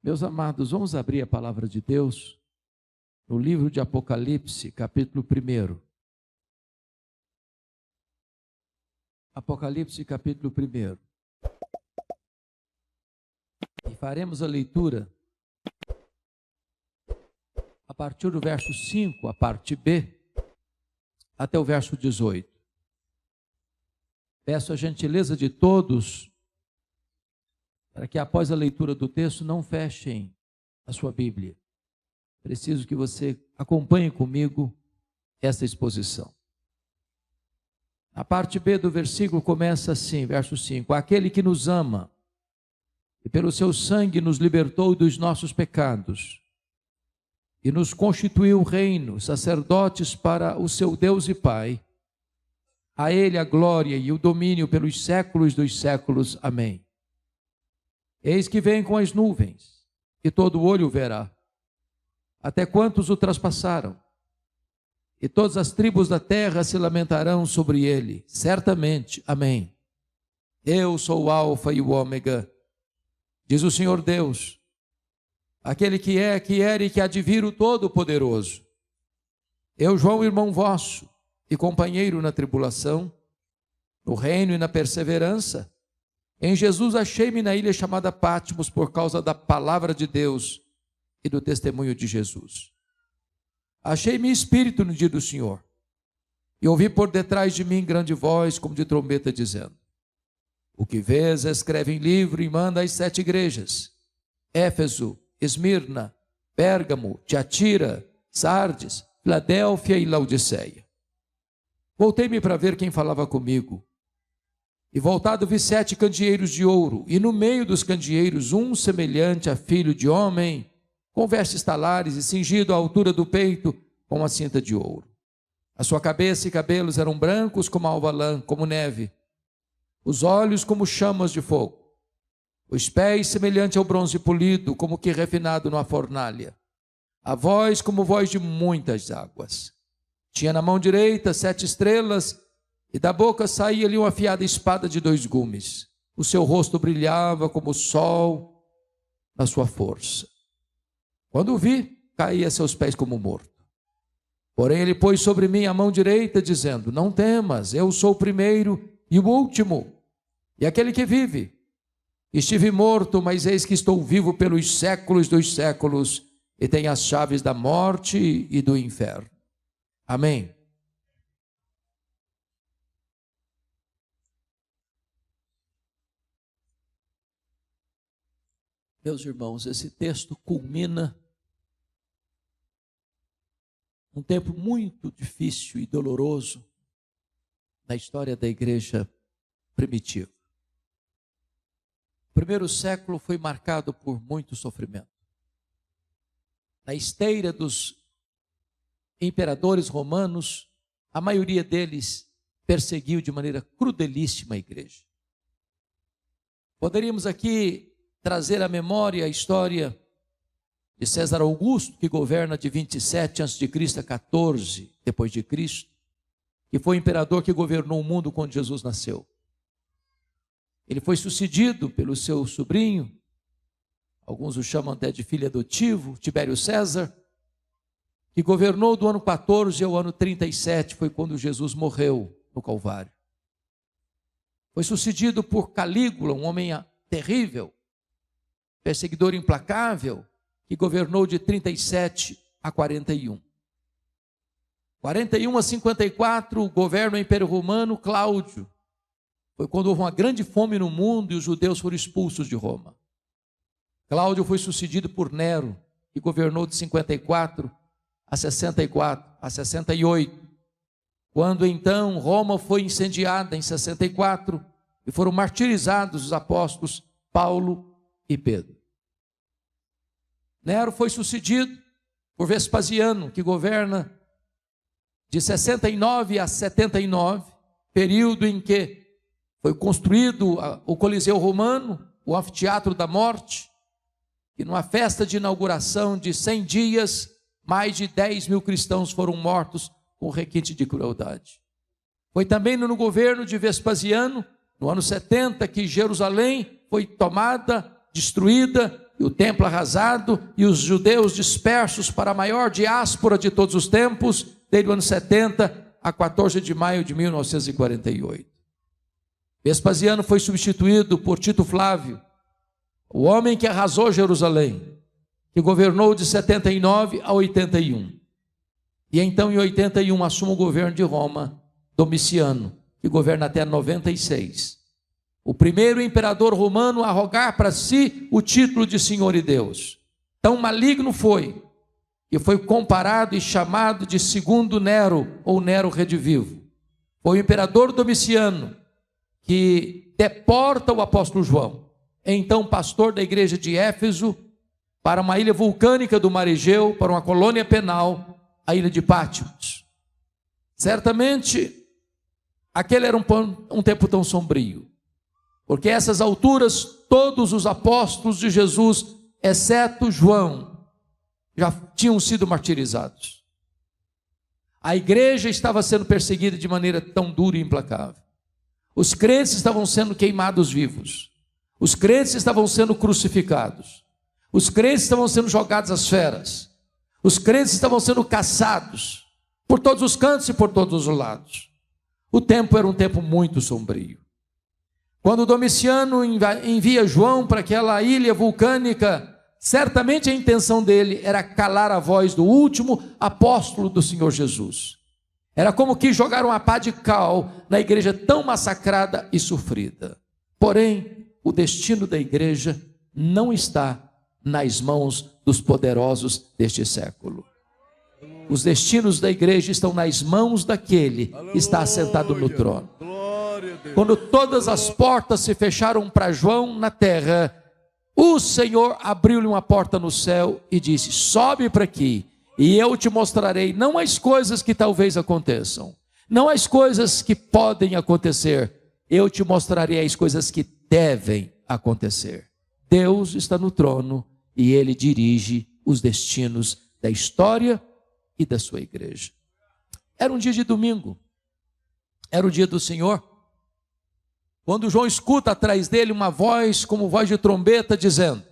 Meus amados, vamos abrir a palavra de Deus no livro de Apocalipse, capítulo 1. Apocalipse, capítulo 1. E faremos a leitura a partir do verso 5, a parte B, até o verso 18. Peço a gentileza de todos para que após a leitura do texto não fechem a sua Bíblia. Preciso que você acompanhe comigo essa exposição. A parte B do versículo começa assim, verso 5. Aquele que nos ama e pelo seu sangue nos libertou dos nossos pecados e nos constituiu reino, sacerdotes para o seu Deus e Pai. A Ele a glória e o domínio pelos séculos dos séculos. Amém. Eis que vem com as nuvens, e todo olho o verá, até quantos o traspassaram, e todas as tribos da terra se lamentarão sobre ele, certamente. Amém. Eu sou o Alfa e o Ômega, diz o Senhor Deus, aquele que é, que era e que há de vir, o Todo-Poderoso. Eu, João, irmão vosso, e companheiro na tribulação, no reino e na perseverança, em Jesus achei-me na ilha chamada Patmos por causa da palavra de Deus e do testemunho de Jesus. Achei-me espírito no dia do Senhor e ouvi por detrás de mim grande voz como de trombeta dizendo: o que vês escreve em livro e manda às 7 igrejas: Éfeso, Esmirna, Pérgamo, Tiatira, Sardes, Filadélfia e Laodiceia. Voltei-me para ver quem falava comigo. E voltado vi 7 candeeiros de ouro, e no meio dos candeeiros um semelhante a filho de homem, com vestes talares e cingido à altura do peito com uma cinta de ouro. A sua cabeça e cabelos eram brancos como alva lã, como neve, os olhos como chamas de fogo, os pés semelhante ao bronze polido, como que refinado numa fornalha, a voz como voz de muitas águas. Tinha na mão direita 7 estrelas, e da boca saía-lhe uma afiada espada de 2 gumes. O seu rosto brilhava como o sol na sua força. Quando o vi, caí a seus pés como morto. Porém ele pôs sobre mim a mão direita, dizendo: não temas, eu sou o primeiro e o último, e aquele que vive. Estive morto, mas eis que estou vivo pelos séculos dos séculos, e tenho as chaves da morte e do inferno. Amém. Meus irmãos, esse texto culmina um tempo muito difícil e doloroso na história da igreja primitiva. O primeiro século foi marcado por muito sofrimento. Na esteira dos imperadores romanos, a maioria deles perseguiu de maneira crudelíssima a igreja. Poderíamos aqui trazer à memória a história de César Augusto, que governa de 27 a.C. a 14 depois de Cristo, que foi o imperador que governou o mundo quando Jesus nasceu. Ele foi sucedido pelo seu sobrinho, alguns o chamam até de filho adotivo, Tibério César, que governou do ano 14 ao ano 37, foi quando Jesus morreu no Calvário. Foi sucedido por Calígula, um homem terrível, perseguidor implacável, que governou de 37 a 41. 41 a 54, o governo do Império Romano, Cláudio. Foi quando houve uma grande fome no mundo e os judeus foram expulsos de Roma. Cláudio foi sucedido por Nero, que governou de 54 a 64, a 68. Quando então Roma foi incendiada em 64 e foram martirizados os apóstolos Paulo e Pedro. Nero foi sucedido por Vespasiano, que governa de 69 a 79, período em que foi construído o Coliseu Romano, o Anfiteatro da Morte, e numa festa de inauguração de 100 dias, mais de 10 mil cristãos foram mortos com requinte de crueldade. Foi também no governo de Vespasiano, no ano 70, que Jerusalém foi tomada, destruída, e o templo arrasado, e os judeus dispersos para a maior diáspora de todos os tempos, desde o ano 70 a 14 de maio de 1948. Vespasiano foi substituído por Tito Flávio, o homem que arrasou Jerusalém, que governou de 79 a 81. E então, em 81, assume o governo de Roma, Domiciano, que governa até 96. O primeiro imperador romano a arrogar para si o título de Senhor e Deus. Tão maligno foi, que foi comparado e chamado de segundo Nero, ou Nero redivivo. Foi o imperador Domiciano que deporta o apóstolo João, então pastor da igreja de Éfeso, para uma ilha vulcânica do mar Egeu, para uma colônia penal, a ilha de Patmos. Certamente, aquele era um tempo tão sombrio, porque a essas alturas, todos os apóstolos de Jesus, exceto João, já tinham sido martirizados. A igreja estava sendo perseguida de maneira tão dura e implacável. Os crentes estavam sendo queimados vivos. Os crentes estavam sendo crucificados. Os crentes estavam sendo jogados às feras. Os crentes estavam sendo caçados por todos os cantos e por todos os lados. O tempo era um tempo muito sombrio. Quando Domiciano envia João para aquela ilha vulcânica, certamente a intenção dele era calar a voz do último apóstolo do Senhor Jesus. Era como que jogar uma pá de cal na igreja tão massacrada e sofrida. Porém, o destino da igreja não está nas mãos dos poderosos deste século. Os destinos da igreja estão nas mãos daquele que está assentado no trono. Quando todas as portas se fecharam para João na terra, o Senhor abriu-lhe uma porta no céu e disse: sobe para aqui, e eu te mostrarei não as coisas que talvez aconteçam, não as coisas que podem acontecer, eu te mostrarei as coisas que devem acontecer. Deus está no trono e Ele dirige os destinos da história e da sua igreja. Era um dia de domingo, era o dia do Senhor, quando João escuta atrás dele uma voz como voz de trombeta dizendo: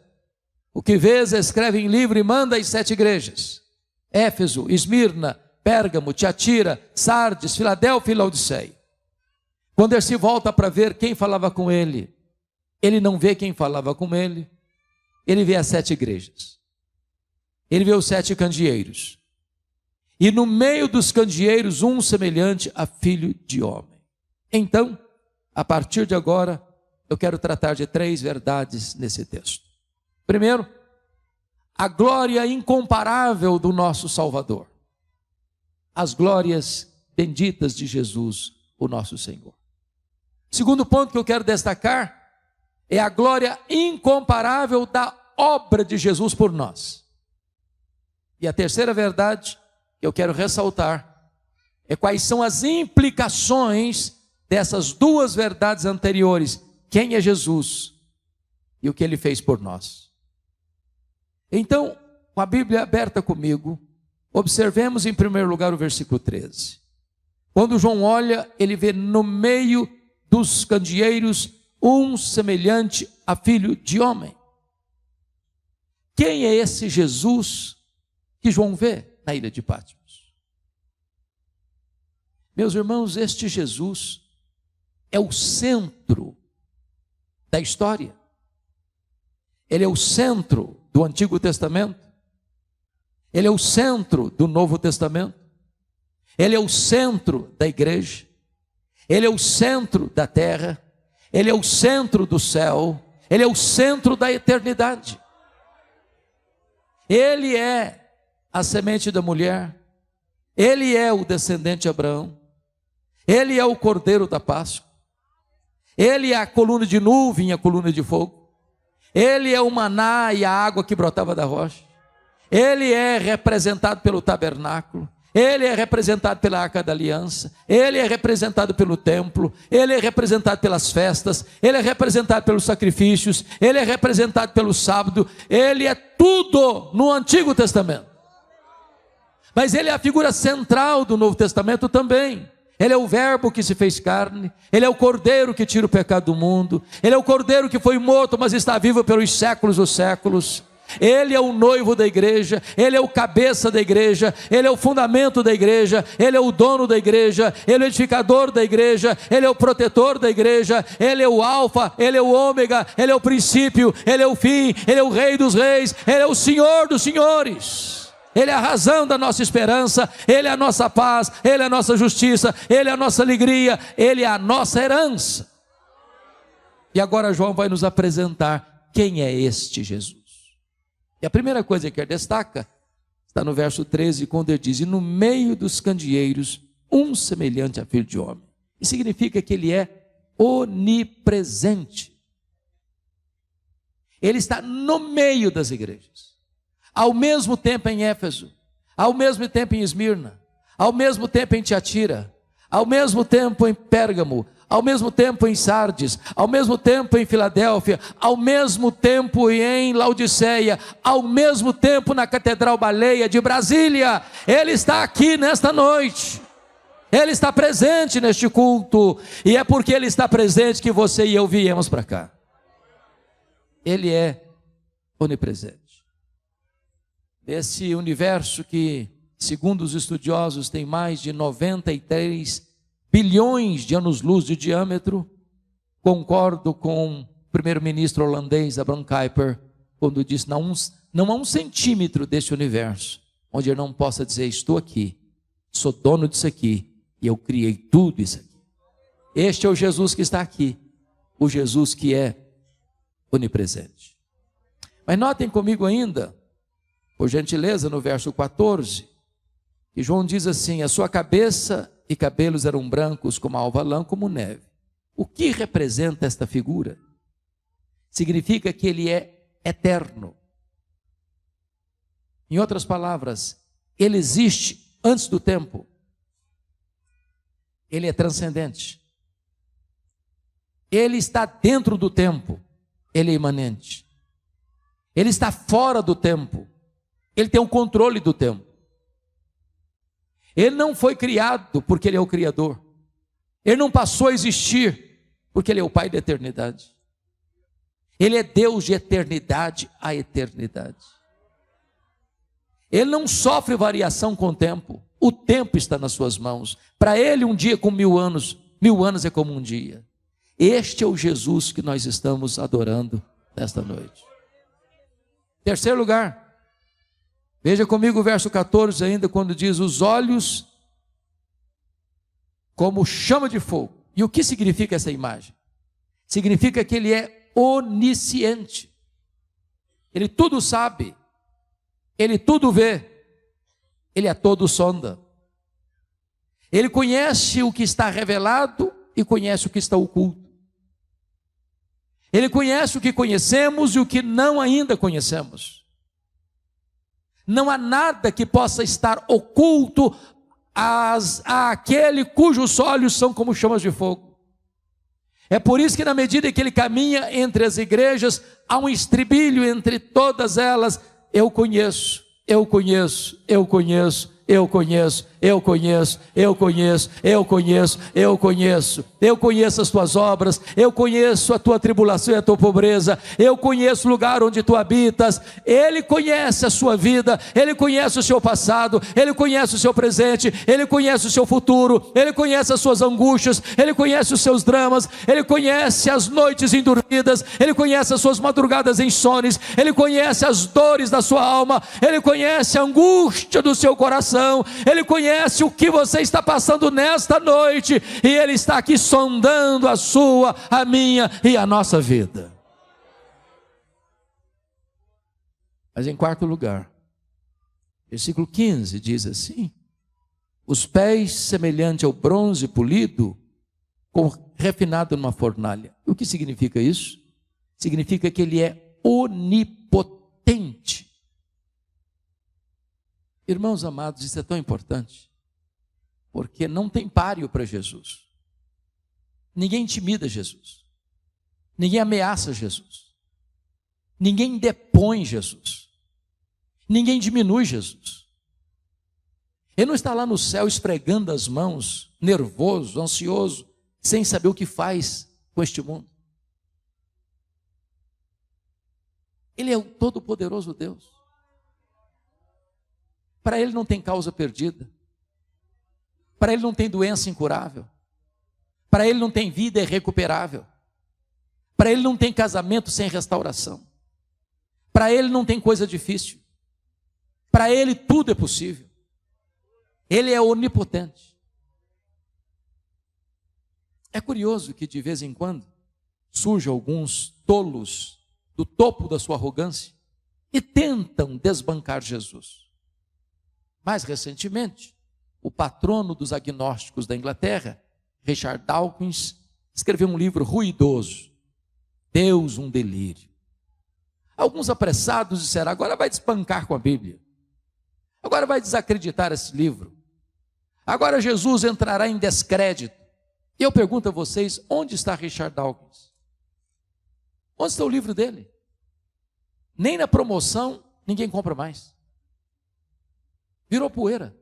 o que vês escreve em livro e manda às 7 igrejas: Éfeso, Esmirna, Pérgamo, Tiatira, Sardes, Filadélfia e Laodiceia. Quando ele se volta para ver quem falava com ele, ele não vê quem falava com ele, ele vê as 7 igrejas, ele vê os 7 candeeiros, e no meio dos candeeiros um semelhante a filho de homem. Então, a partir de agora, eu quero tratar de 3 verdades nesse texto. Primeiro, a glória incomparável do nosso Salvador, as glórias benditas de Jesus, o nosso Senhor. Segundo ponto que eu quero destacar é a glória incomparável da obra de Jesus por nós. E a terceira verdade que eu quero ressaltar é quais são as implicações dessas 2 verdades anteriores: quem é Jesus e o que Ele fez por nós. Então, com a Bíblia aberta comigo, observemos em primeiro lugar o versículo 13. Quando João olha, ele vê no meio dos candeeiros um semelhante a filho de homem. Quem é esse Jesus que João vê na ilha de Patmos? Meus irmãos, este Jesus é o centro da história. Ele é o centro do Antigo Testamento. Ele é o centro do Novo Testamento. Ele é o centro da igreja. Ele é o centro da terra. Ele é o centro do céu. Ele é o centro da eternidade. Ele é a semente da mulher. Ele é o descendente de Abraão. Ele é o cordeiro da Páscoa. Ele é a coluna de nuvem e a coluna de fogo. Ele é o maná e a água que brotava da rocha. Ele é representado pelo tabernáculo. Ele é representado pela Arca da Aliança. Ele é representado pelo templo. Ele é representado pelas festas. Ele é representado pelos sacrifícios. Ele é representado pelo sábado. Ele é tudo no Antigo Testamento. Mas ele é a figura central do Novo Testamento também. Ele é o verbo que se fez carne, Ele é o cordeiro que tira o pecado do mundo, Ele é o cordeiro que foi morto, mas está vivo pelos séculos dos séculos. Ele é o noivo da igreja, Ele é o cabeça da igreja, Ele é o fundamento da igreja, Ele é o dono da igreja, Ele é o edificador da igreja, Ele é o protetor da igreja, Ele é o alfa, Ele é o ômega, Ele é o princípio, Ele é o fim, Ele é o rei dos reis, Ele é o senhor dos senhores. Ele é a razão da nossa esperança, Ele é a nossa paz, Ele é a nossa justiça, Ele é a nossa alegria, Ele é a nossa herança. E agora João vai nos apresentar quem é este Jesus. E a primeira coisa que ele destaca está no verso 13, quando ele diz: e no meio dos candeeiros, um semelhante a filho de homem. Isso significa que ele é onipresente. Ele está no meio das igrejas. Ao mesmo tempo em Éfeso, ao mesmo tempo em Esmirna, ao mesmo tempo em Tiatira, ao mesmo tempo em Pérgamo, ao mesmo tempo em Sardes, ao mesmo tempo em Filadélfia, ao mesmo tempo em Laodiceia, ao mesmo tempo na Catedral Baleia de Brasília. Ele está aqui nesta noite, Ele está presente neste culto, e é porque Ele está presente que você e eu viemos para cá. Ele é onipresente. Esse universo que, segundo os estudiosos, tem mais de 93 bilhões de anos-luz de diâmetro, concordo com o primeiro-ministro holandês Abraham Kuyper, quando disse: não há um centímetro deste universo onde ele não possa dizer: estou aqui, sou dono disso aqui, e eu criei tudo isso aqui. Este é o Jesus que está aqui, o Jesus que é onipresente. Mas notem comigo ainda, por gentileza, no verso 14, que João diz assim: a sua cabeça e cabelos eram brancos como a alva lã, como neve. O que representa esta figura? Significa que ele é eterno. Em outras palavras, ele existe antes do tempo. Ele é transcendente. Ele está dentro do tempo. Ele é imanente. Ele está fora do tempo. Ele tem o controle do tempo. Ele não foi criado porque Ele é o Criador. Ele não passou a existir porque Ele é o Pai da eternidade. Ele é Deus de eternidade a eternidade. Ele não sofre variação com o tempo. O tempo está nas suas mãos. Para Ele um dia é como 1000 anos, 1000 anos é como um dia. Este é o Jesus que nós estamos adorando nesta noite. Terceiro lugar, veja comigo o verso 14 ainda, quando diz: os olhos como chama de fogo. E o que significa essa imagem? Significa que Ele é onisciente. Ele tudo sabe. Ele tudo vê. Ele é todo sonda. Ele conhece o que está revelado e conhece o que está oculto. Ele conhece o que conhecemos e o que não ainda conhecemos. Não há nada que possa estar oculto àquele cujos olhos são como chamas de fogo. É por isso que, na medida que Ele caminha entre as igrejas, há um estribilho entre todas elas: eu conheço, eu conheço, eu conheço, eu conheço, eu conheço, eu conheço, eu conheço, eu conheço. Eu conheço as tuas obras, eu conheço a tua tribulação e a tua pobreza, eu conheço o lugar onde tu habitas. Ele conhece a sua vida, Ele conhece o seu passado, Ele conhece o seu presente, Ele conhece o seu futuro, Ele conhece as suas angústias, Ele conhece os seus dramas, Ele conhece as noites indormidas, Ele conhece as suas madrugadas insones, Ele conhece as dores da sua alma, Ele conhece a angústia do seu coração, Ele conhece o que você está passando nesta noite, e Ele está aqui sondando a sua, a minha e a nossa vida. Mas em quarto lugar, versículo 15 diz assim: os pés semelhante ao bronze polido, refinado numa fornalha. O que significa isso? Significa que Ele é onipotente. Irmãos amados, isso é tão importante, porque não tem páreo para Jesus. Ninguém intimida Jesus, ninguém ameaça Jesus, ninguém depõe Jesus, ninguém diminui Jesus. Ele não está lá no céu esfregando as mãos, nervoso, ansioso, sem saber o que faz com este mundo. Ele é o todo-poderoso Deus. Para ele não tem causa perdida. Para ele não tem doença incurável. Para ele não tem vida irrecuperável. Para ele não tem casamento sem restauração. Para ele não tem coisa difícil. Para ele tudo é possível. Ele é onipotente. É curioso que de vez em quando surjam alguns tolos do topo da sua arrogância e tentam desbancar Jesus. Mais recentemente, o patrono dos agnósticos da Inglaterra, Richard Dawkins, escreveu um livro ruidoso, Deus, um delírio. Alguns apressados disseram, agora vai desbancar com a Bíblia. Agora vai desacreditar esse livro. Agora Jesus entrará em descrédito. E eu pergunto a vocês, onde está Richard Dawkins? Onde está o livro dele? Nem na promoção ninguém compra mais. Virou poeira.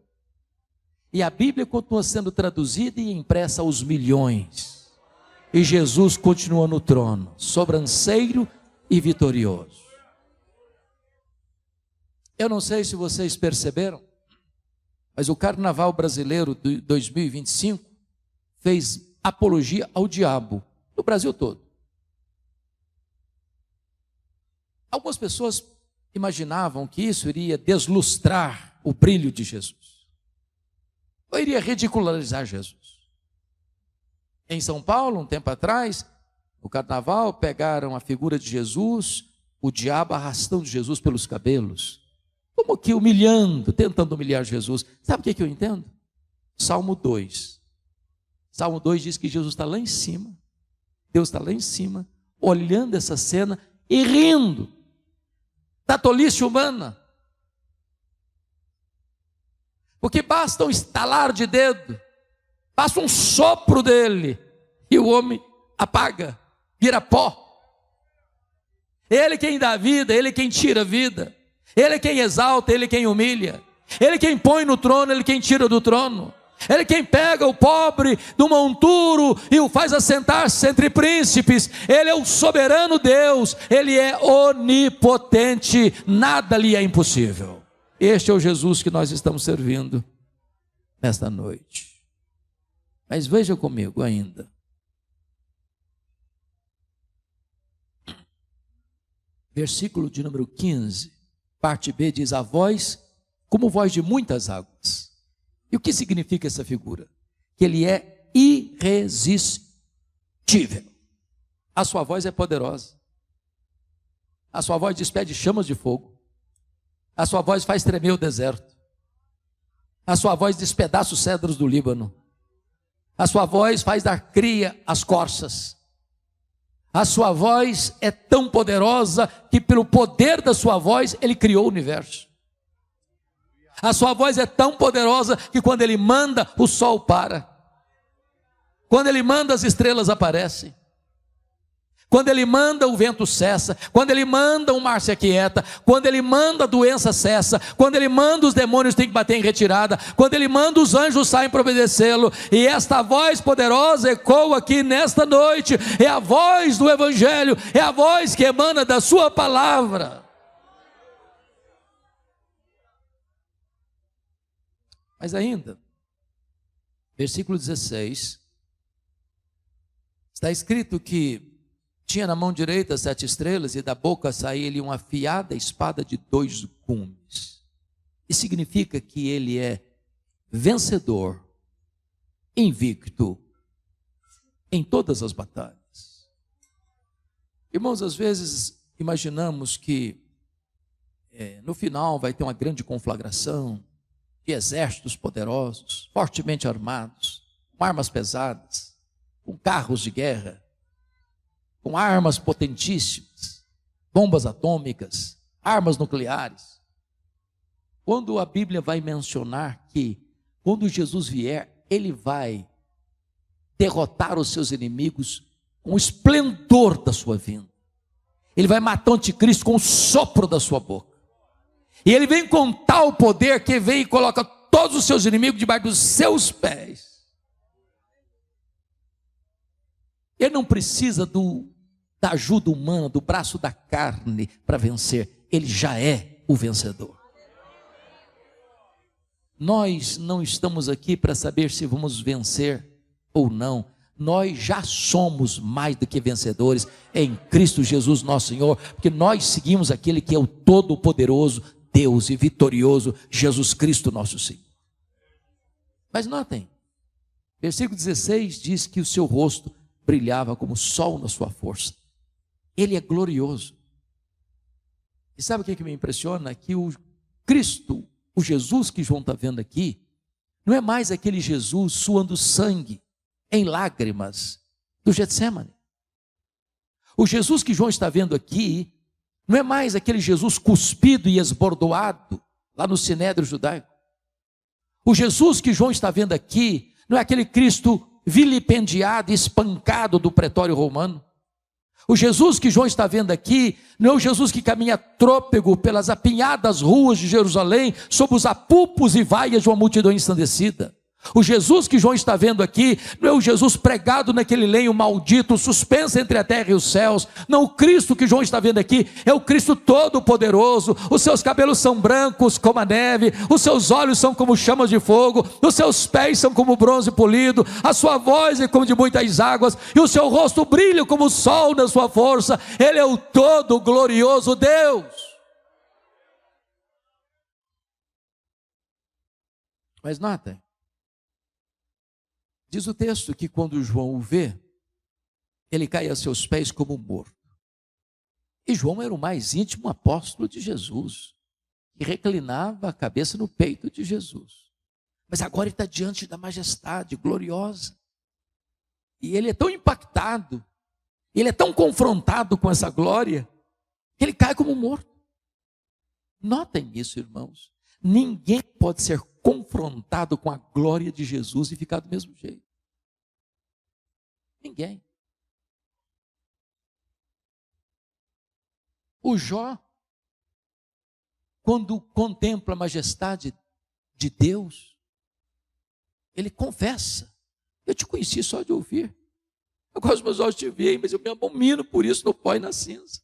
E a Bíblia continua sendo traduzida e impressa aos milhões. E Jesus continua no trono, sobranceiro e vitorioso. Eu não sei se vocês perceberam, mas o Carnaval Brasileiro de 2025 fez apologia ao diabo no Brasil todo. Algumas pessoas imaginavam que isso iria deslustrar o brilho de Jesus. Ou iria ridicularizar Jesus. Em São Paulo, um tempo atrás, no Carnaval, pegaram a figura de Jesus, o diabo arrastando Jesus pelos cabelos. Como que humilhando, tentando humilhar Jesus. Sabe o que eu entendo? Salmo 2. Salmo 2 diz que Jesus está lá em cima, Deus está lá em cima, olhando essa cena e rindo da tolice humana. Porque basta um estalar de dedo, basta um sopro dele, e o homem apaga, vira pó. Ele quem dá vida, ele quem tira a vida. Ele quem exalta, ele quem humilha. Ele quem põe no trono, ele quem tira do trono. Ele quem pega o pobre do monturo e o faz assentar-se entre príncipes. Ele é o soberano Deus. Ele é onipotente. Nada lhe é impossível. Este é o Jesus que nós estamos servindo nesta noite. Mas veja comigo ainda. Versículo de número 15. Parte B diz, a voz como voz de muitas águas. E o que significa essa figura? Que ele é irresistível. A sua voz é poderosa. A sua voz despede chamas de fogo. A sua voz faz tremer o deserto. A sua voz despedaça os cedros do Líbano. A sua voz faz dar cria às corças. A sua voz é tão poderosa que pelo poder da sua voz ele criou o universo. A sua voz é tão poderosa que quando ele manda, o sol para. Quando ele manda, as estrelas aparecem. Quando ele manda, o vento cessa. Quando ele manda, o mar se aquieta. Quando ele manda, a doença cessa. Quando ele manda, os demônios têm que bater em retirada. Quando ele manda, os anjos saem para obedecê-lo. E esta voz poderosa ecoa aqui nesta noite. É a voz do Evangelho. É a voz que emana da sua palavra. Mas ainda, versículo 16, está escrito que tinha na mão direita 7 estrelas e da boca saía-lhe uma afiada espada de 2 gumes. Isso significa que ele é vencedor, invicto, em todas as batalhas. Irmãos, às vezes imaginamos que no final vai ter uma grande conflagração, de exércitos poderosos, fortemente armados, com armas pesadas, com carros de guerra, com armas potentíssimas, bombas atômicas, armas nucleares. Quando a Bíblia vai mencionar que, quando Jesus vier, ele vai derrotar os seus inimigos com o esplendor da sua vinda. Ele vai matar o anticristo com o sopro da sua boca. E ele vem com tal poder que vem e coloca todos os seus inimigos debaixo dos seus pés. Ele não precisa da ajuda humana, do braço da carne para vencer. Ele já é o vencedor. Nós não estamos aqui para saber se vamos vencer ou não. Nós já somos mais do que vencedores em Cristo Jesus nosso Senhor, porque nós seguimos aquele que é o Todo-Poderoso, Deus e vitorioso, Jesus Cristo nosso Senhor. Mas notem, versículo 16 diz que o seu rosto brilhava como o sol na sua força. Ele é glorioso. E sabe o que me impressiona? Que o Cristo, o Jesus que João está vendo aqui, não é mais aquele Jesus suando sangue em lágrimas do Getsemane. O Jesus que João está vendo aqui, não é mais aquele Jesus cuspido e esbordoado lá no Sinédrio judaico. O Jesus que João está vendo aqui, não é aquele Cristo vilipendiado e espancado do pretório romano. O Jesus que João está vendo aqui, não é o Jesus que caminha trôpego pelas apinhadas ruas de Jerusalém, sob os apupos e vaias de uma multidão ensandecida. O Jesus que João está vendo aqui, não é o Jesus pregado naquele lenho maldito, suspenso entre a terra e os céus. Não, o Cristo que João está vendo aqui, é o Cristo todo-poderoso. Os seus cabelos são brancos como a neve, os seus olhos são como chamas de fogo, os seus pés são como bronze polido, a sua voz é como de muitas águas, e o seu rosto brilha como o sol na sua força. Ele é o todo-glorioso Deus. Mas notem, diz o texto que quando João o vê, ele cai a seus pés como morto. E João era o mais íntimo apóstolo de Jesus, que reclinava a cabeça no peito de Jesus. Mas agora ele está diante da majestade gloriosa. E ele é tão impactado, ele é tão confrontado com essa glória, que ele cai como morto. Notem isso, irmãos. Ninguém pode ser confrontado com a glória de Jesus e ficar do mesmo jeito. Ninguém. O Jó, quando contempla a majestade de Deus, ele confessa: eu te conheci só de ouvir, agora os meus olhos te veem, mas eu me abomino por isso no pó e na cinza.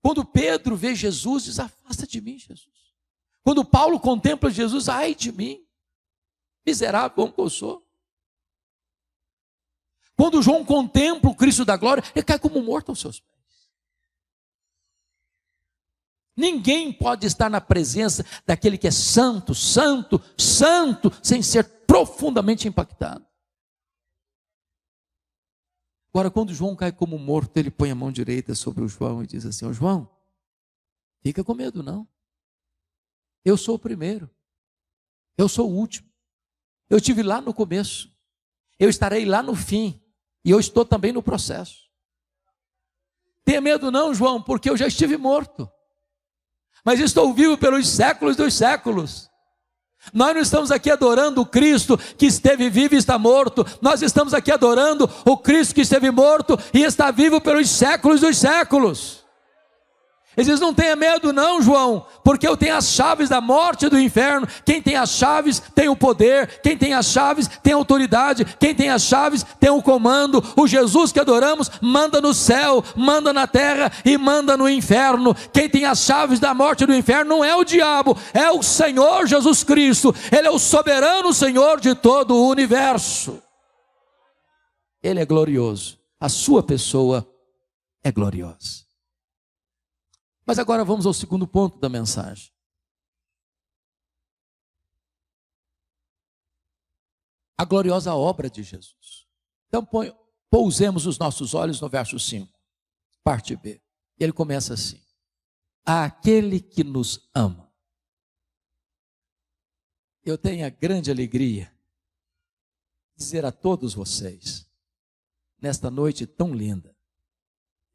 Quando Pedro vê Jesus, diz: afasta de mim, Jesus. Quando Paulo contempla Jesus: ai de mim, miserável como eu sou. Quando João contempla o Cristo da glória, ele cai como morto aos seus pés. Ninguém pode estar na presença daquele que é santo, santo, santo, sem ser profundamente impactado. Agora, quando João cai como morto, ele põe a mão direita sobre o João e diz assim: ó João, fica com medo não. Eu sou o primeiro, eu sou o último, eu estive lá no começo, eu estarei lá no fim, e eu estou também no processo. Tenha medo não, João, porque eu já estive morto, mas estou vivo pelos séculos dos séculos. Nós não estamos aqui adorando o Cristo que esteve vivo e está morto, nós estamos aqui adorando o Cristo que esteve morto e está vivo pelos séculos dos séculos. Ele diz: não tenha medo não, João, porque eu tenho as chaves da morte e do inferno. Quem tem as chaves tem o poder, quem tem as chaves tem a autoridade, quem tem as chaves tem o comando. O Jesus que adoramos manda no céu, manda na terra e manda no inferno. Quem tem as chaves da morte e do inferno não é o diabo, é o Senhor Jesus Cristo. Ele é o soberano Senhor de todo o universo. Ele é glorioso, a sua pessoa é gloriosa. Mas agora vamos ao segundo ponto da mensagem. A gloriosa obra de Jesus. Então pousemos os nossos olhos no verso 5, parte B. Ele começa assim: aquele que nos ama. Eu tenho a grande alegria de dizer a todos vocês, nesta noite tão linda,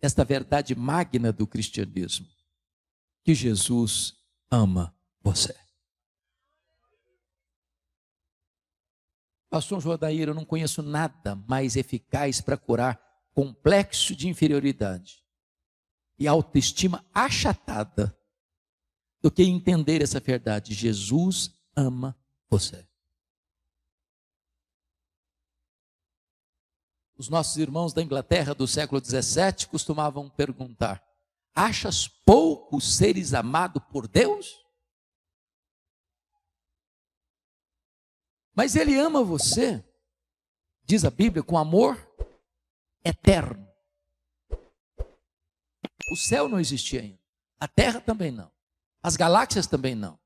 esta verdade magna do cristianismo, que Jesus ama você. Pastor Jodair, eu não conheço nada mais eficaz para curar complexo de inferioridade e autoestima achatada do que entender essa verdade. Jesus ama você. Os nossos irmãos da Inglaterra do século XVII costumavam perguntar: achas pouco seres amado por Deus? Mas Ele ama você, diz a Bíblia, com amor eterno. O céu não existia ainda, a terra também não, as galáxias também não,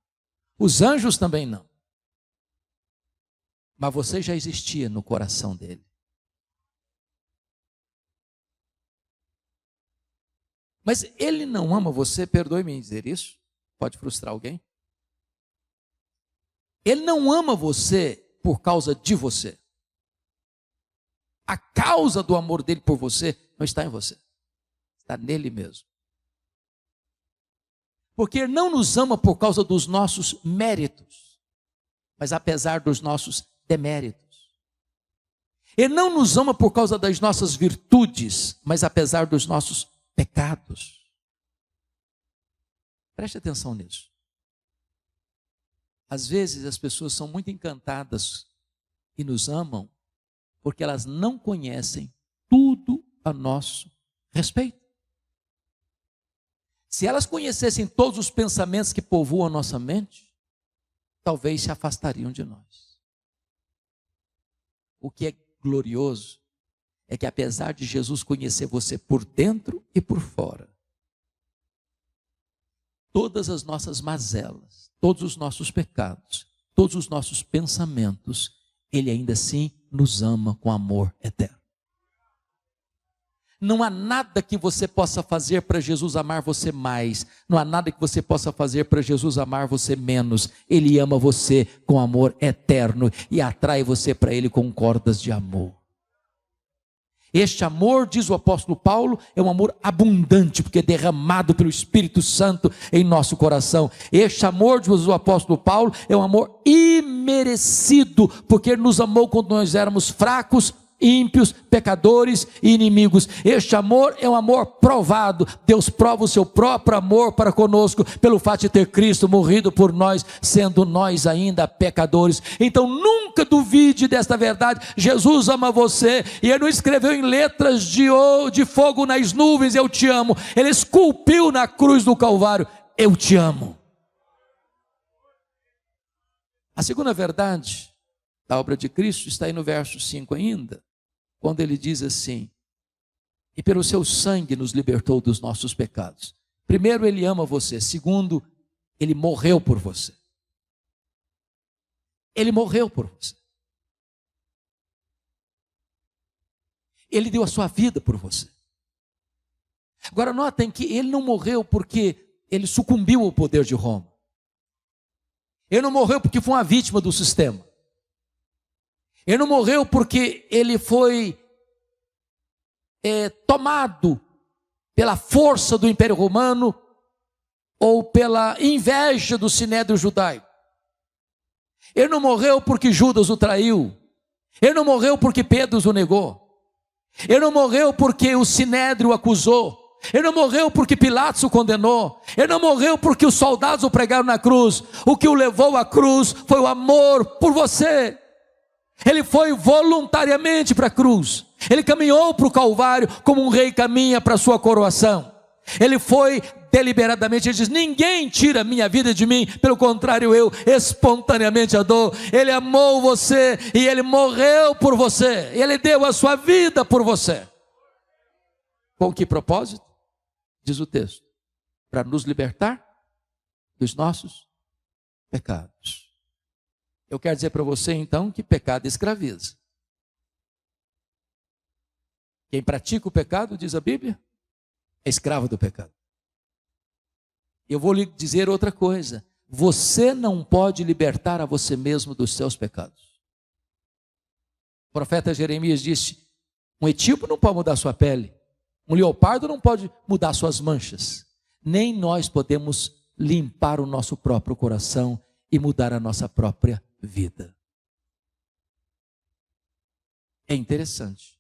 os anjos também não. Mas você já existia no coração dele. Mas ele não ama você, perdoe-me em dizer isso, pode frustrar alguém. Ele não ama você por causa de você. A causa do amor dele por você não está em você, está nele mesmo. Porque ele não nos ama por causa dos nossos méritos, mas apesar dos nossos deméritos. Ele não nos ama por causa das nossas virtudes, mas apesar dos nossos pecados. Preste atenção nisso. Às vezes as pessoas são muito encantadas e nos amam porque elas não conhecem tudo a nosso respeito. Se elas conhecessem todos os pensamentos que povoam a nossa mente, talvez se afastariam de nós. O que é glorioso é que apesar de Jesus conhecer você por dentro e por fora, todas as nossas mazelas, todos os nossos pecados, todos os nossos pensamentos, Ele ainda assim nos ama com amor eterno. Não há nada que você possa fazer para Jesus amar você mais. Não há nada que você possa fazer para Jesus amar você menos. Ele ama você com amor eterno e atrai você para Ele com cordas de amor. Este amor, diz o apóstolo Paulo, é um amor abundante, porque é derramado pelo Espírito Santo em nosso coração. Este amor, diz o apóstolo Paulo, é um amor imerecido, porque Ele nos amou quando nós éramos fracos, ímpios, pecadores e inimigos. Este amor é um amor provado. Deus prova o seu próprio amor para conosco pelo fato de ter Cristo morrido por nós, sendo nós ainda pecadores. Então nunca duvide desta verdade. Jesus ama você e Ele não escreveu em letras de fogo nas nuvens: eu te amo. Ele esculpiu na cruz do Calvário: eu te amo. A segunda verdade da obra de Cristo está aí no verso 5 ainda, quando ele diz assim: e pelo seu sangue nos libertou dos nossos pecados. Primeiro, Ele ama você. Segundo, Ele morreu por você. Ele morreu por você. Ele deu a sua vida por você. Agora notem que Ele não morreu porque Ele sucumbiu ao poder de Roma. Ele não morreu porque foi uma vítima do sistema. Ele não morreu porque ele foi tomado pela força do Império Romano ou pela inveja do Sinédrio judaico. Ele não morreu porque Judas o traiu. Ele não morreu porque Pedro o negou. Ele não morreu porque o Sinédrio o acusou. Ele não morreu porque Pilatos o condenou. Ele não morreu porque os soldados o pregaram na cruz. O que o levou à cruz foi o amor por você. Ele foi voluntariamente para a cruz. Ele caminhou para o Calvário como um rei caminha para a sua coroação. Ele foi deliberadamente, ele diz: ninguém tira a minha vida de mim, pelo contrário, eu espontaneamente a dou. Ele amou você e Ele morreu por você. Ele deu a sua vida por você. Com que propósito? Diz o texto: para nos libertar dos nossos pecados. Eu quero dizer para você então que pecado escraviza. Quem pratica o pecado, diz a Bíblia, é escravo do pecado. Eu vou lhe dizer outra coisa: você não pode libertar a você mesmo dos seus pecados. O profeta Jeremias disse: um etíope não pode mudar sua pele, um leopardo não pode mudar suas manchas, nem nós podemos limpar o nosso próprio coração e mudar a nossa própria vida. É interessante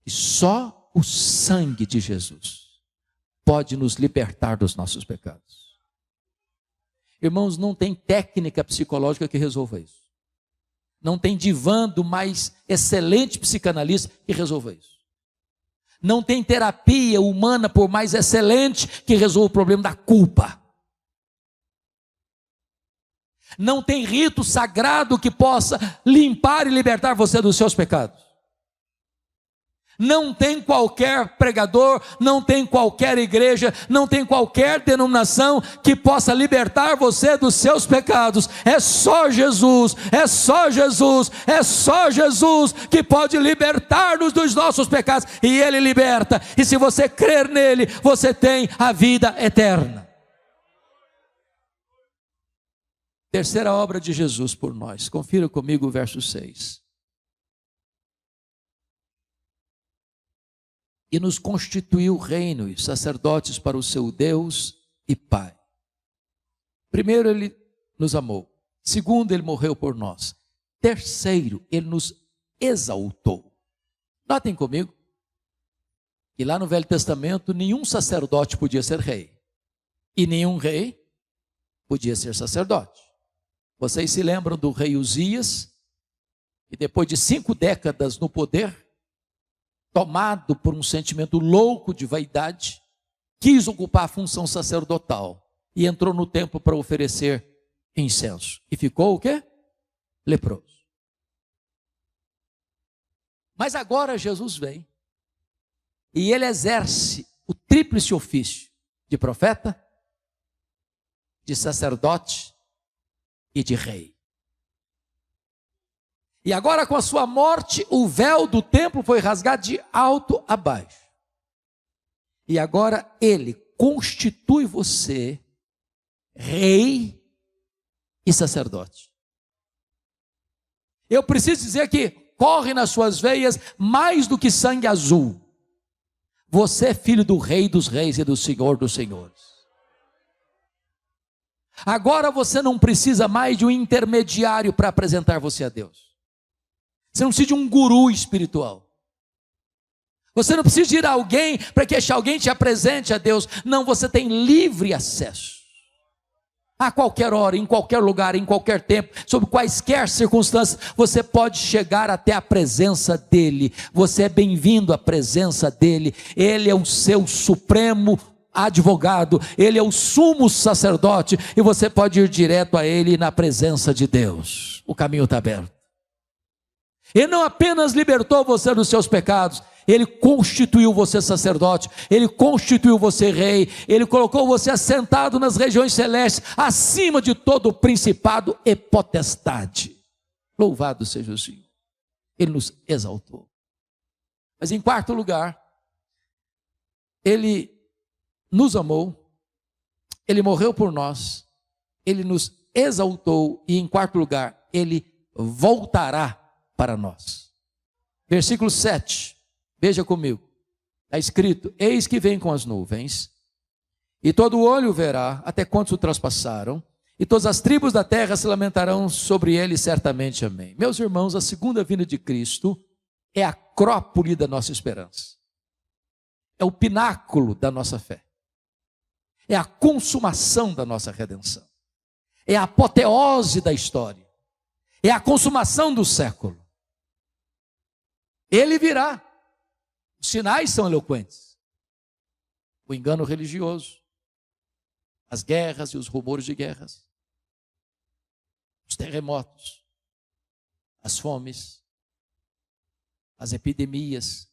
que só o sangue de Jesus pode nos libertar dos nossos pecados. Irmãos, não tem técnica psicológica que resolva isso. Não tem divã do mais excelente psicanalista que resolva isso. Não tem terapia humana, por mais excelente, que resolva o problema da culpa. Não tem rito sagrado que possa limpar e libertar você dos seus pecados. Não tem qualquer pregador, não tem qualquer igreja, não tem qualquer denominação que possa libertar você dos seus pecados. É só Jesus, é só Jesus, é só Jesus que pode libertar-nos dos nossos pecados. E Ele liberta, e se você crer nele, você tem a vida eterna. Terceira obra de Jesus por nós. Confira comigo o verso 6. E nos constituiu reino e sacerdotes para o seu Deus e Pai. Primeiro, Ele nos amou. Segundo, Ele morreu por nós. Terceiro, Ele nos exaltou. Notem comigo que lá no Velho Testamento nenhum sacerdote podia ser rei. E nenhum rei podia ser sacerdote. Vocês se lembram do rei Uzias, que depois de 5 décadas no poder, tomado por um sentimento louco de vaidade, quis ocupar a função sacerdotal e entrou no templo para oferecer incenso. E ficou o quê? Leproso. Mas agora Jesus vem e ele exerce o tríplice ofício de profeta, de sacerdote e de rei. E agora, com a sua morte, o véu do templo foi rasgado de alto a baixo. E agora ele constitui você rei e sacerdote. Eu preciso dizer que corre nas suas veias mais do que sangue azul. Você é filho do Rei dos Reis e do Senhor dos Senhores. Agora você não precisa mais de um intermediário para apresentar você a Deus. Você não precisa de um guru espiritual. Você não precisa ir a alguém para que alguém te apresente a Deus. Não, você tem livre acesso. A qualquer hora, em qualquer lugar, em qualquer tempo, sob quaisquer circunstâncias, você pode chegar até a presença dEle. Você é bem-vindo à presença dEle. Ele é o seu supremo advogado, Ele é o sumo sacerdote, e você pode ir direto a Ele na presença de Deus. O caminho está aberto. Ele não apenas libertou você dos seus pecados, Ele constituiu você sacerdote, Ele constituiu você rei, Ele colocou você assentado nas regiões celestes, acima de todo principado e potestade. Louvado seja o Senhor. Ele nos exaltou. Mas em quarto lugar, Ele nos amou, Ele morreu por nós, Ele nos exaltou, e em quarto lugar, Ele voltará para nós. Versículo 7, veja comigo, está escrito: eis que vem com as nuvens, e todo olho verá, até quantos o traspassaram, e todas as tribos da terra se lamentarão sobre ele, certamente, amém. Meus irmãos, a segunda vinda de Cristo é a acrópole da nossa esperança, é o pináculo da nossa fé, é a consumação da nossa redenção, é a apoteose da história, é a consumação do século. Ele virá. Os sinais são eloquentes. O engano religioso, as guerras e os rumores de guerras, os terremotos, as fomes, as epidemias,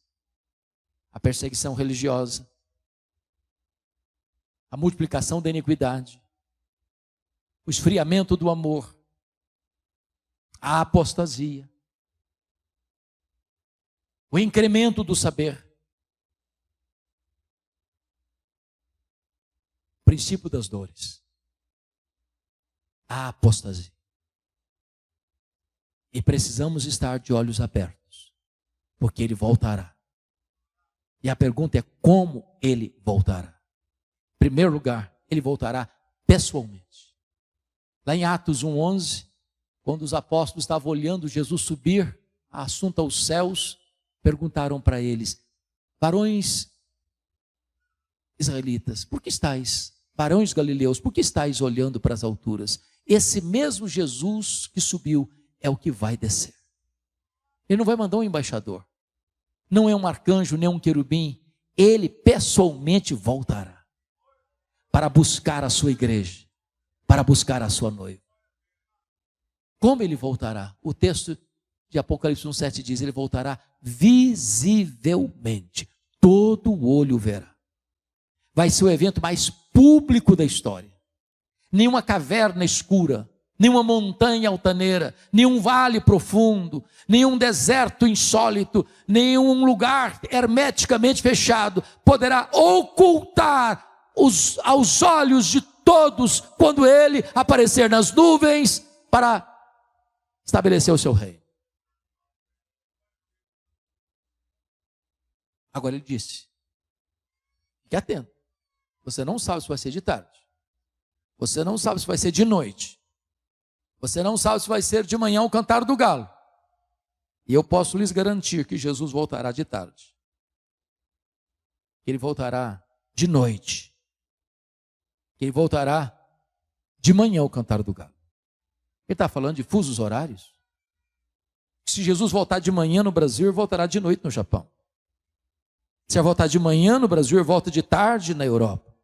a perseguição religiosa, a multiplicação da iniquidade, o esfriamento do amor, a apostasia, o incremento do saber, o princípio das dores, a apostasia. E precisamos estar de olhos abertos, porque Ele voltará. E a pergunta é: como Ele voltará? Em primeiro lugar, Ele voltará pessoalmente. Lá em Atos 1:11, quando os apóstolos estavam olhando Jesus subir assunto aos céus, perguntaram para eles: varões israelitas, por que estáis varões galileus, por que estáis olhando para as alturas? Esse mesmo Jesus que subiu é o que vai descer. Ele não vai mandar um embaixador, não é um arcanjo, nem um querubim. Ele pessoalmente voltará para buscar a sua igreja, para buscar a sua noiva. Como ele voltará? O texto de Apocalipse 1,7 diz, ele voltará visivelmente, todo olho verá. Vai ser o evento mais público da história. Nenhuma caverna escura, nenhuma montanha altaneira, nenhum vale profundo, nenhum deserto insólito, nenhum lugar hermeticamente fechado poderá ocultar aos olhos de todos quando ele aparecer nas nuvens para estabelecer o seu reino. Agora ele disse, fique atento, você não sabe se vai ser de tarde, você não sabe se vai ser de noite, você não sabe se vai ser de manhã o cantar do galo, e eu posso lhes garantir que Jesus voltará de tarde, que ele voltará de noite, que ele voltará de manhã o cantar do galo. Ele está falando de fusos horários. Se Jesus voltar de manhã no Brasil, ele voltará de noite no Japão. Se ele voltar de manhã no Brasil, ele volta de tarde na Europa.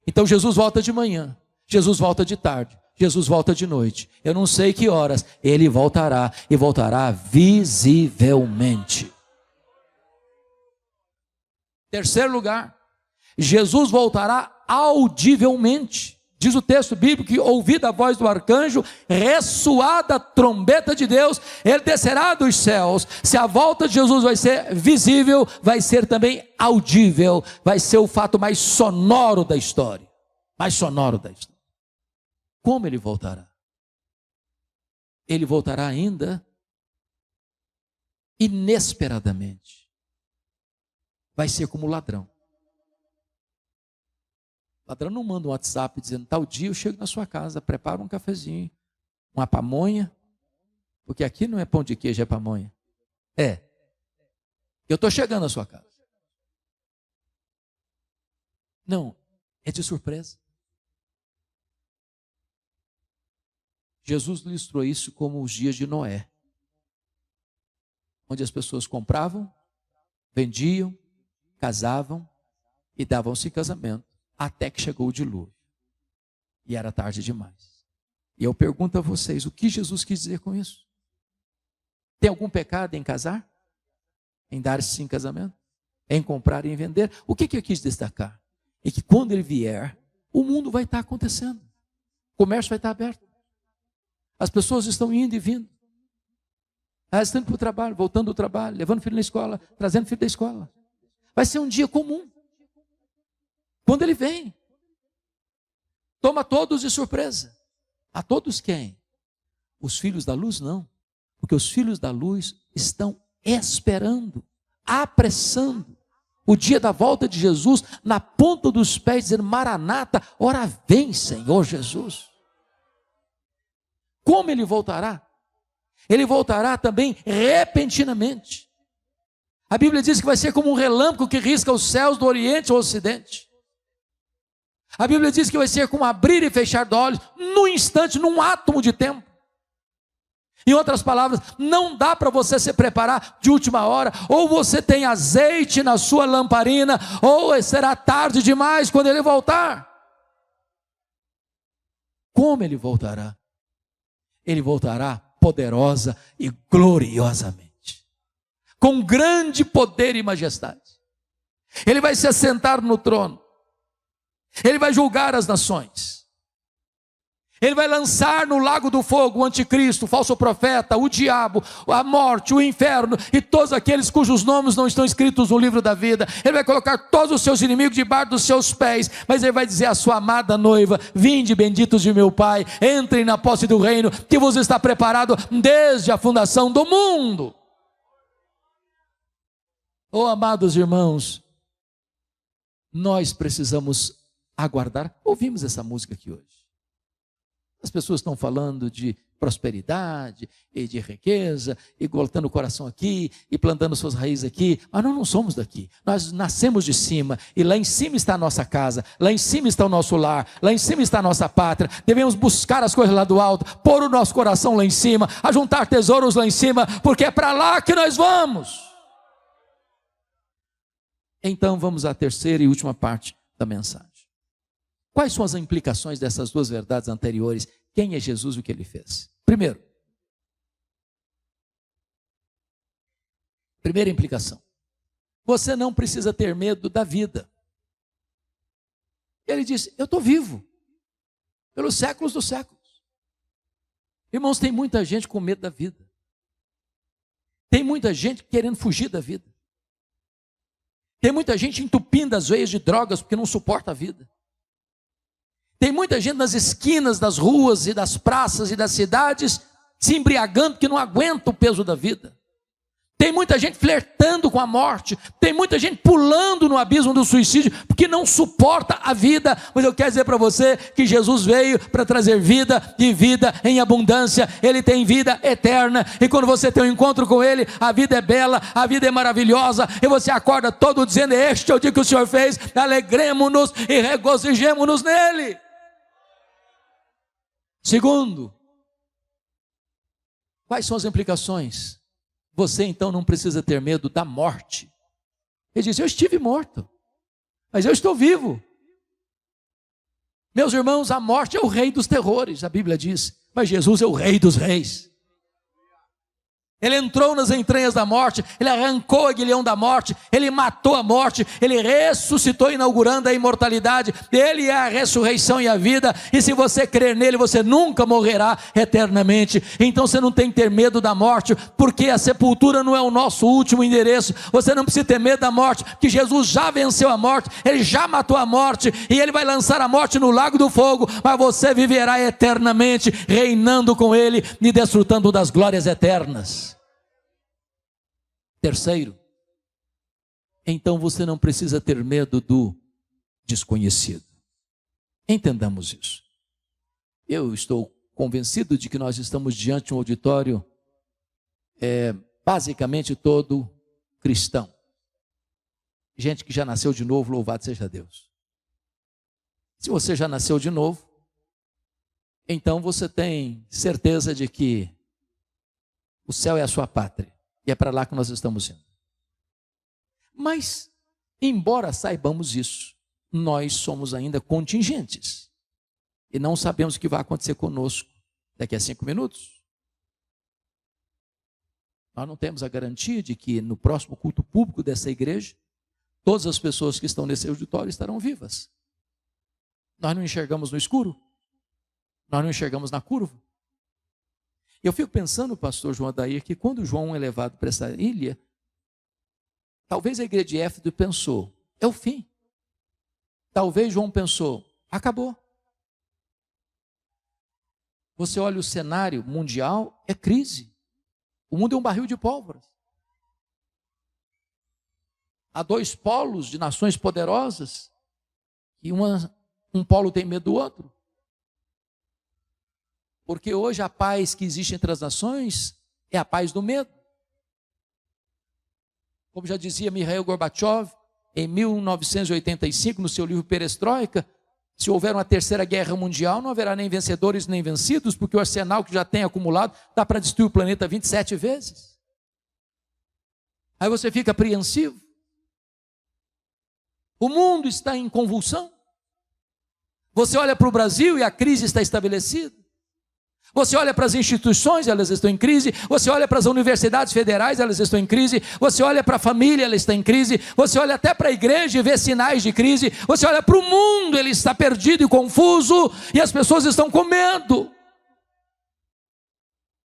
Então Jesus volta de manhã, Jesus volta de tarde, Jesus volta de noite. Eu não sei que horas, ele voltará e voltará visivelmente. Terceiro lugar, Jesus voltará audivelmente. Diz o texto bíblico que, ouvida a voz do arcanjo, ressoada a trombeta de Deus, ele descerá dos céus. Se a volta de Jesus vai ser visível, vai ser também audível, vai ser o fato mais sonoro da história. Mais sonoro da história. Como ele voltará? Ele voltará ainda inesperadamente. Vai ser como ladrão. O ladrão não manda um WhatsApp dizendo, tal dia eu chego na sua casa, prepara um cafezinho, uma pamonha, porque aqui não é pão de queijo, é pamonha. Eu estou chegando na sua casa. Não, é de surpresa. Jesus ilustrou isso como os dias de Noé, onde as pessoas compravam, vendiam, casavam e davam-se em casamento. Até que chegou o dilúvio. E era tarde demais. E eu pergunto a vocês, o que Jesus quis dizer com isso? Tem algum pecado em casar? Em dar-se em casamento? Em comprar e em vender? O que eu quis destacar? É que quando ele vier, o mundo vai estar acontecendo. O comércio vai estar aberto. As pessoas estão indo e vindo. Elas estão indo para o trabalho, voltando do trabalho, levando filho na escola, trazendo filho da escola. Vai ser um dia comum. Quando ele vem, toma todos de surpresa. A todos quem? Os filhos da luz não. Porque os filhos da luz estão esperando, apressando o dia da volta de Jesus na ponta dos pés, dizendo, Maranata, ora vem, Senhor Jesus. Como ele voltará? Ele voltará também repentinamente. A Bíblia diz que vai ser como um relâmpago que risca os céus do Oriente ao Ocidente. A Bíblia diz que vai ser como abrir e fechar de olhos, num instante, num átomo de tempo. Em outras palavras, não dá para você se preparar de última hora, ou você tem azeite na sua lamparina, ou será tarde demais quando ele voltar. Como ele voltará? Ele voltará poderosa e gloriosamente, com grande poder e majestade. Ele vai se assentar no trono. Ele vai julgar as nações. Ele vai lançar no lago do fogo o anticristo, o falso profeta, o diabo, a morte, o inferno e todos aqueles cujos nomes não estão escritos no livro da vida. Ele vai colocar todos os seus inimigos debaixo dos seus pés, mas ele vai dizer à sua amada noiva, vinde benditos de meu Pai, entrem na posse do reino que vos está preparado desde a fundação do mundo. Oh, amados irmãos, nós precisamos aguardar. Ouvimos essa música aqui hoje. As pessoas estão falando de prosperidade e de riqueza, e botando o coração aqui, e plantando suas raízes aqui, mas nós não somos daqui, nós nascemos de cima, e lá em cima está a nossa casa, lá em cima está o nosso lar, lá em cima está a nossa pátria. Devemos buscar as coisas lá do alto, pôr o nosso coração lá em cima, ajuntar tesouros lá em cima, porque é para lá que nós vamos. Então vamos à terceira e última parte da mensagem. Quais são as implicações dessas duas verdades anteriores? Quem é Jesus e o que ele fez? Primeira implicação: você não precisa ter medo da vida. Ele disse: eu estou vivo, pelos séculos dos séculos. Irmãos, tem muita gente com medo da vida. Tem muita gente querendo fugir da vida. Tem muita gente entupindo as veias de drogas porque não suporta a vida. Tem muita gente nas esquinas das ruas e das praças e das cidades se embriagando porque não aguenta o peso da vida. Tem muita gente flertando com a morte. Tem muita gente pulando no abismo do suicídio porque não suporta a vida. Mas eu quero dizer para você que Jesus veio para trazer vida e vida em abundância. Ele tem vida eterna, e quando você tem um encontro com Ele, a vida é bela, a vida é maravilhosa, e você acorda todo dizendo: este é o dia que o Senhor fez, alegremo-nos e regozijemo-nos nele. Segundo, quais são as implicações? Você então não precisa ter medo da morte. Ele diz: eu estive morto, mas eu estou vivo. Meus irmãos, a morte é o rei dos terrores, a Bíblia diz, mas Jesus é o rei dos reis. Ele entrou nas entranhas da morte, ele arrancou o aguilhão da morte, ele matou a morte, ele ressuscitou, inaugurando a imortalidade. Ele é a ressurreição e a vida, e se você crer nele, você nunca morrerá eternamente. Então você não tem que ter medo da morte, porque a sepultura não é o nosso último endereço. Você não precisa ter medo da morte, porque Jesus já venceu a morte, ele já matou a morte, e ele vai lançar a morte no lago do fogo, mas você viverá eternamente, reinando com ele e desfrutando das glórias eternas. Terceiro, então você não precisa ter medo do desconhecido. Entendamos isso. Eu estou convencido de que nós estamos diante de um auditório basicamente todo cristão. Gente que já nasceu de novo, louvado seja Deus. Se você já nasceu de novo, então você tem certeza de que o céu é a sua pátria. E é para lá que nós estamos indo. Mas, embora saibamos isso, nós somos ainda contingentes. E não sabemos o que vai acontecer conosco daqui a 5 minutos. Nós não temos a garantia de que no próximo culto público dessa igreja, todas as pessoas que estão nesse auditório estarão vivas. Nós não enxergamos no escuro. Nós não enxergamos na curva. Eu fico pensando, pastor João Adair, que quando João é levado para essa ilha, talvez a igreja de Éfeso pensou: é o fim. Talvez João pensou: acabou. Você olha o cenário mundial, é crise. O mundo é um barril de pólvora. Há 2 polos de nações poderosas, e um polo tem medo do outro. Porque hoje a paz que existe entre as nações é a paz do medo. Como já dizia Mikhail Gorbachev, em 1985, no seu livro Perestroika, se houver uma terceira guerra mundial, não haverá nem vencedores nem vencidos, porque o arsenal que já tem acumulado dá para destruir o planeta 27 vezes. Aí você fica apreensivo. O mundo está em convulsão. Você olha para o Brasil e a crise está estabelecida. Você olha para as instituições, elas estão em crise. Você olha para as universidades federais, elas estão em crise. Você olha para a família, ela está em crise. Você olha até para a igreja e vê sinais de crise. Você olha para o mundo, ele está perdido e confuso, e as pessoas estão com medo.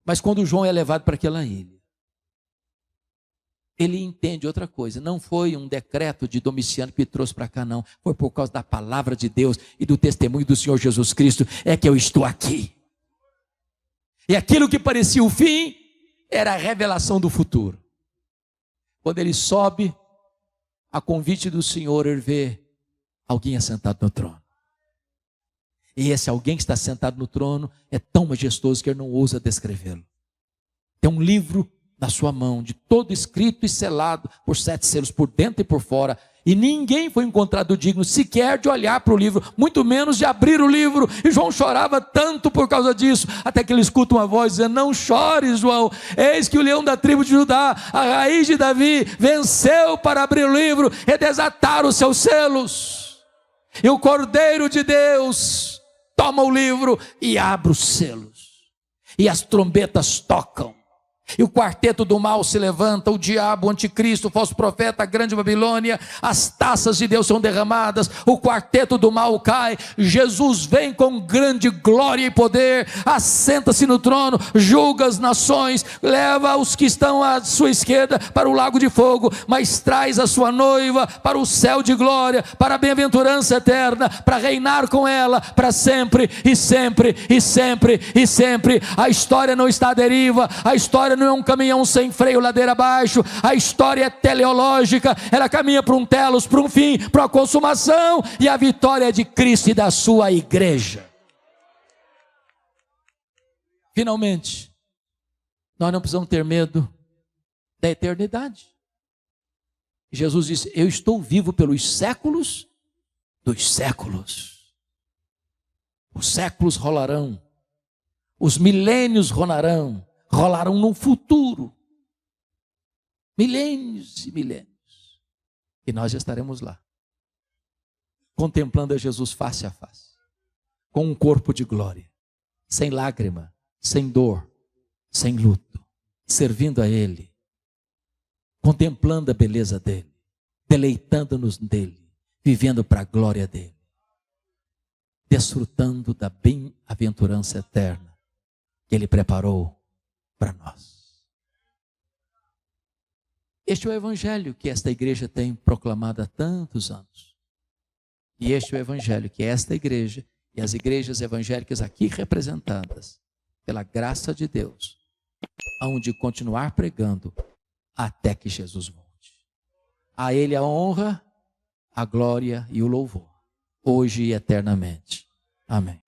Mas quando João é levado para aquela ilha, ele entende outra coisa. Não foi um decreto de Domiciano que trouxe para cá, não. Foi por causa da palavra de Deus e do testemunho do Senhor Jesus Cristo é que eu estou aqui. E aquilo que parecia o fim era a revelação do futuro. Quando ele sobe, a convite do Senhor, ele vê alguém assentado no trono. E esse alguém que está sentado no trono é tão majestoso que ele não ousa descrevê-lo. Tem um livro na sua mão, de todo escrito e selado por 7 selos, por dentro e por fora. E ninguém foi encontrado digno sequer de olhar para o livro, muito menos de abrir o livro. E João chorava tanto por causa disso, até que ele escuta uma voz dizendo: não chores, João, eis que o leão da tribo de Judá, a raiz de Davi, venceu para abrir o livro e desatar os seus selos. E o Cordeiro de Deus toma o livro e abre os selos, e as trombetas tocam. E o quarteto do mal se levanta, o diabo, o anticristo, o falso profeta, a grande Babilônia, as taças de Deus são derramadas, o quarteto do mal cai, Jesus vem com grande glória e poder, assenta-se no trono, julga as nações, leva os que estão à sua esquerda para o lago de fogo, mas traz a sua noiva para o céu de glória, para a bem-aventurança eterna, para reinar com ela para sempre e sempre e sempre e sempre. A história não está à deriva, a história não é um caminhão sem freio ladeira abaixo, a história é teleológica, ela caminha para um telos, para um fim, para uma consumação, e a vitória é de Cristo e da sua igreja. Finalmente, nós não precisamos ter medo da eternidade. Jesus disse: eu estou vivo pelos séculos dos séculos. Os séculos rolarão, os milênios rolarão no futuro, milênios e milênios, e nós já estaremos lá, contemplando a Jesus face a face, com um corpo de glória, sem lágrima, sem dor, sem luto, servindo a Ele, contemplando a beleza dEle, deleitando-nos nele, vivendo para a glória dEle, desfrutando da bem-aventurança eterna que Ele preparou para nós. Este é o evangelho que esta igreja tem proclamado há tantos anos. E este é o evangelho que esta igreja e as igrejas evangélicas aqui representadas, pela graça de Deus, hão de continuar pregando até que Jesus volte. A Ele a honra, a glória e o louvor, hoje e eternamente. Amém.